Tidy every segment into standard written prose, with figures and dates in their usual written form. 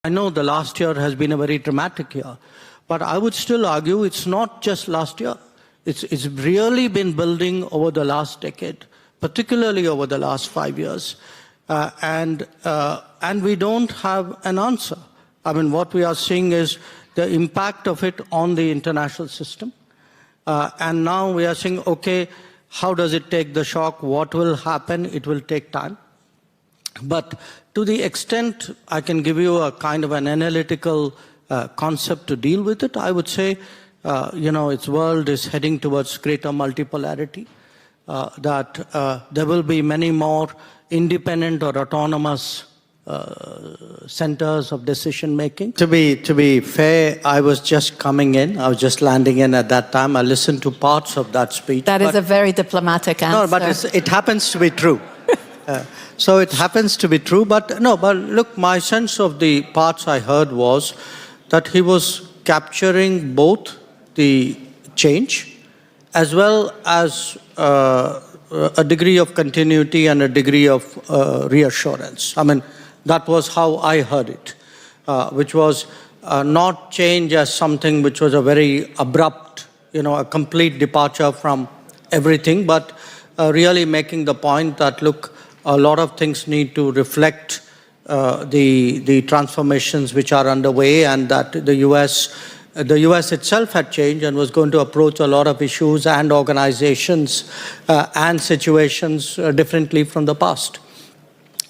I know the last year has been a very dramatic year, but I would still argue it's not just last year. It's really been building over the last decade, particularly over the last 5 years. And we don't have an answer. I mean, what we are seeing is the impact of it on the international system. And now we are saying, okay, how does it take the shock? What will happen? It will take time. But to the extent I can give you a kind of an analytical concept to deal with it, I would say, its world is heading towards greater multipolarity, that there will be many more independent or autonomous centers of decision making. To be fair, I was just coming in. I was just landing in at that time. I listened to parts of that speech. That is a very diplomatic answer. No, but it happens to be true. So it happens to be true. But look, my sense of the parts I heard was that he was capturing both the change as well as a degree of continuity and a degree of reassurance. I mean, that was how I heard it, which was not change as something which was a very abrupt, a complete departure from everything, but really making the point that, look, a lot of things need to reflect the transformations which are underway, and that the US itself had changed and was going to approach a lot of issues and organizations and situations differently from the past.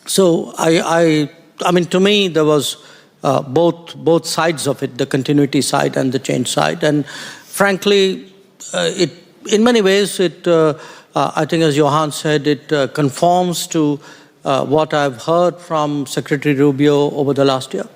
So I mean, to me, there was both sides of it, the continuity side and the change side. And frankly, in many ways, I think, as Johan said, it conforms to what I've heard from Secretary Rubio over the last year.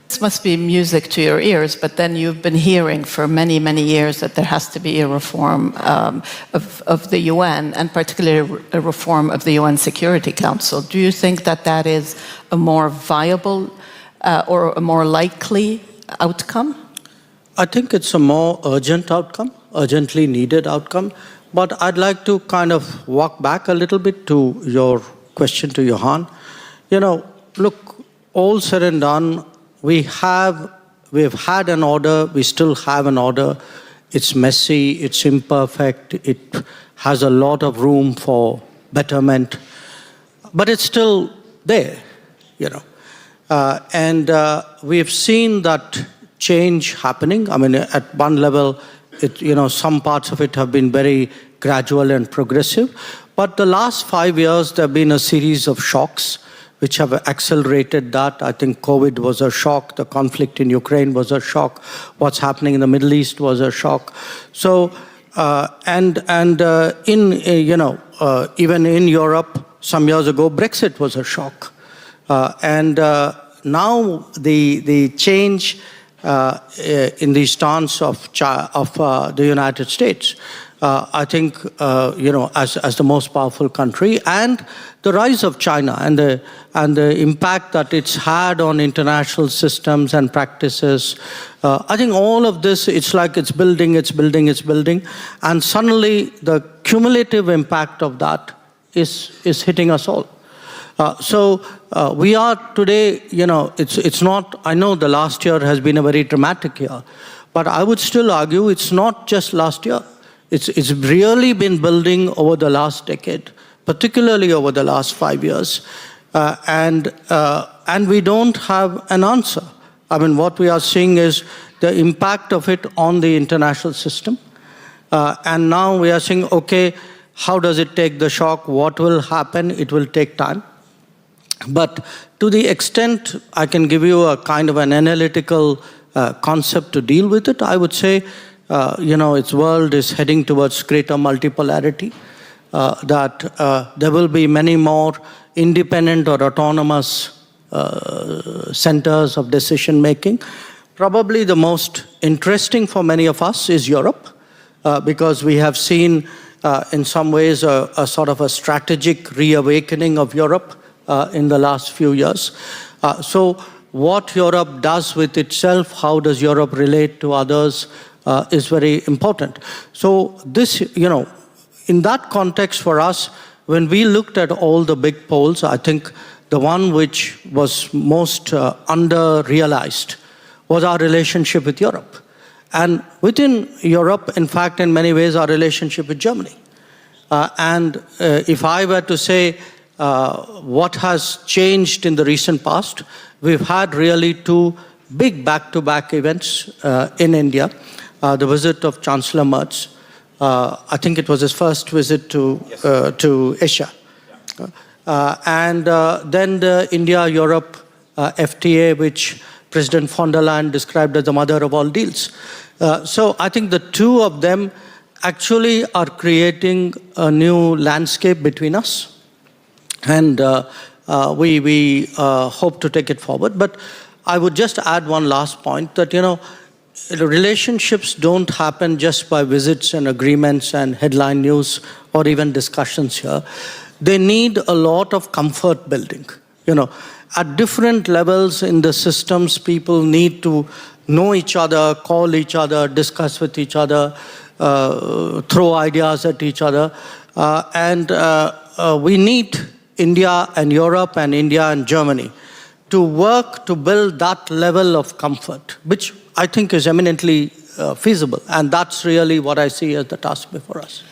This must be music to your ears, but then you've been hearing for many, many years that there has to be a reform of the UN, and particularly a reform of the UN Security Council. Do you think that that is a more viable or a more likely outcome? I think it's a more urgent outcome, urgently needed outcome. But I'd like to kind of walk back a little bit to your question to Johan. Look, all said and done, we've had an order, we still have an order. It's messy, it's imperfect, it has a lot of room for betterment, but it's still there, And we've seen that change happening. I mean, at one level, some parts of it have been very gradual and progressive. But the last 5 years, there have been a series of shocks which have accelerated that. I think COVID was a shock. The conflict in Ukraine was a shock. What's happening in the Middle East was a shock. So, even in Europe, some years ago, Brexit was a shock. Now the change in the stance of the United States, I think, as the most powerful country, and the rise of China and the impact that it's had on international systems and practices. I think all of this, it's like it's building, and suddenly the cumulative impact of that is hitting us all. So we are today, it's not, I know the last year has been a very dramatic year, but I would still argue it's not just last year. It's really been building over the last decade, particularly over the last 5 years. And we don't have an answer. I mean, what we are seeing is the impact of it on the international system. And now we are saying, okay, how does it take the shock? What will happen? It will take time. But to the extent I can give you a kind of an analytical concept to deal with it, I would say, its world is heading towards greater multipolarity, that there will be many more independent or autonomous centers of decision making. Probably the most interesting for many of us is Europe, because we have seen in some ways a sort of a strategic reawakening of Europe in the last few years. So what Europe does with itself, how does Europe relate to others, is very important. So this, in that context for us, when we looked at all the big polls, I think the one which was most under-realized was our relationship with Europe. And within Europe, in fact, in many ways, our relationship with Germany. If I were to say what has changed in the recent past, we've had really two big back-to-back events in India. The visit of Chancellor Merz. I think it was his first visit to Asia. And then the India-Europe FTA, which President von der Leyen described as the mother of all deals. So I think the two of them actually are creating a new landscape between us. And we hope to take it forward. But I would just add one last point that, relationships don't happen just by visits and agreements and headline news or even discussions here. They need a lot of comfort building. At different levels in the systems, people need to know each other, call each other, discuss with each other, throw ideas at each other. We need India and Europe and India and Germany to work to build that level of comfort, which I think is eminently feasible. And that's really what I see as the task before us.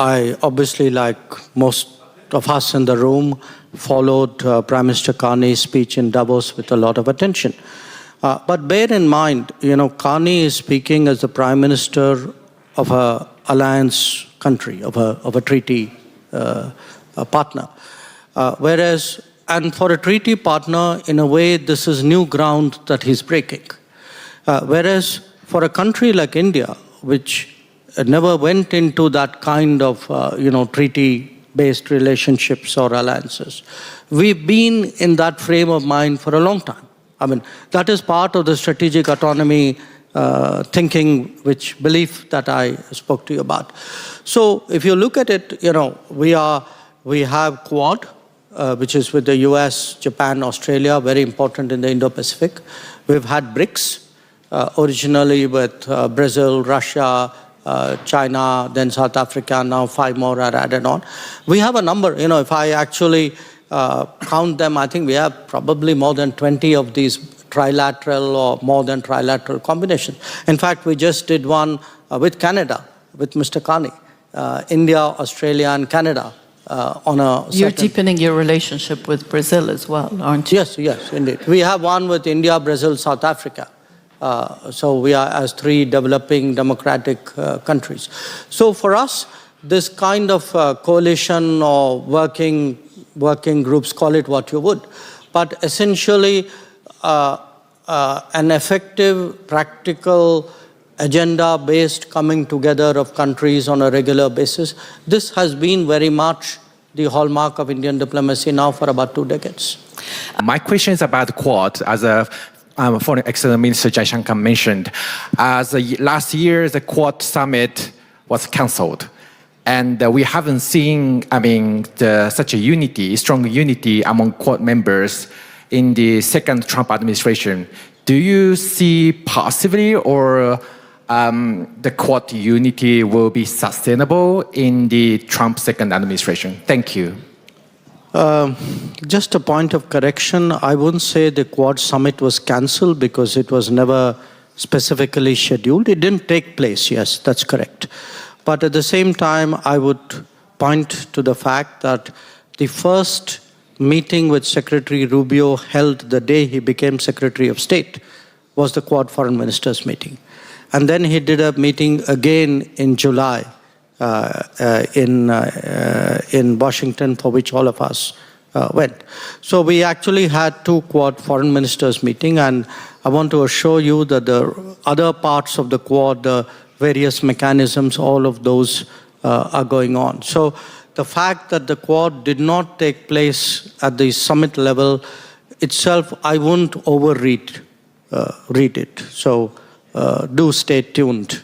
I obviously, like most of us in the room, followed Prime Minister Carney's speech in Davos with a lot of attention. But bear in mind, Carney is speaking as the Prime Minister of an alliance country, of a treaty partner. And for a treaty partner, in a way, this is new ground that he's breaking. Whereas for a country like India, which never went into that kind of, treaty-based relationships or alliances, we've been in that frame of mind for a long time. That is part of the strategic autonomy thinking, belief that I spoke to you about. So if you look at it, we have Quad, which is with the US, Japan, Australia, very important in the Indo-Pacific. We've had BRICS, originally with Brazil, Russia, China, then South Africa, now 5 more are added on. We have a number, if I actually count them, I think we have probably more than 20 of these trilateral or more than trilateral combinations. In fact, we just did one with Canada, with Mr. Carney, India, Australia, and Canada. You're deepening your relationship with Brazil as well, aren't you? Yes, indeed. We have one with India, Brazil, South Africa. So we are as 3 developing democratic countries. So for us, this kind of coalition or working groups, call it what you would, but essentially an effective, practical, agenda-based coming together of countries on a regular basis. This has been very much the hallmark of Indian diplomacy now for about 2 decades. My question is about Quad. As Foreign External Minister Jaishankar mentioned, last year the Quad summit was cancelled. And we haven't seen, such a unity, strong unity among Quad members in the second Trump administration. Do you see possibly or the Quad unity will be sustainable in the Trump second administration? Thank you. Just a point of correction. I wouldn't say the Quad summit was cancelled because it was never specifically scheduled. It didn't take place, yes, that's correct. But at the same time, I would point to the fact that the first meeting with Secretary Rubio held the day he became Secretary of State was the Quad Foreign Ministers meeting. And then he did a meeting again in July in Washington, for which all of us went. So we actually had 2 Quad Foreign Ministers meeting, and I want to assure you that the other parts of the Quad, the various mechanisms, all of those are going on. So the fact that the Quad did not take place at the summit level itself, I wouldn't overread it. So do stay tuned.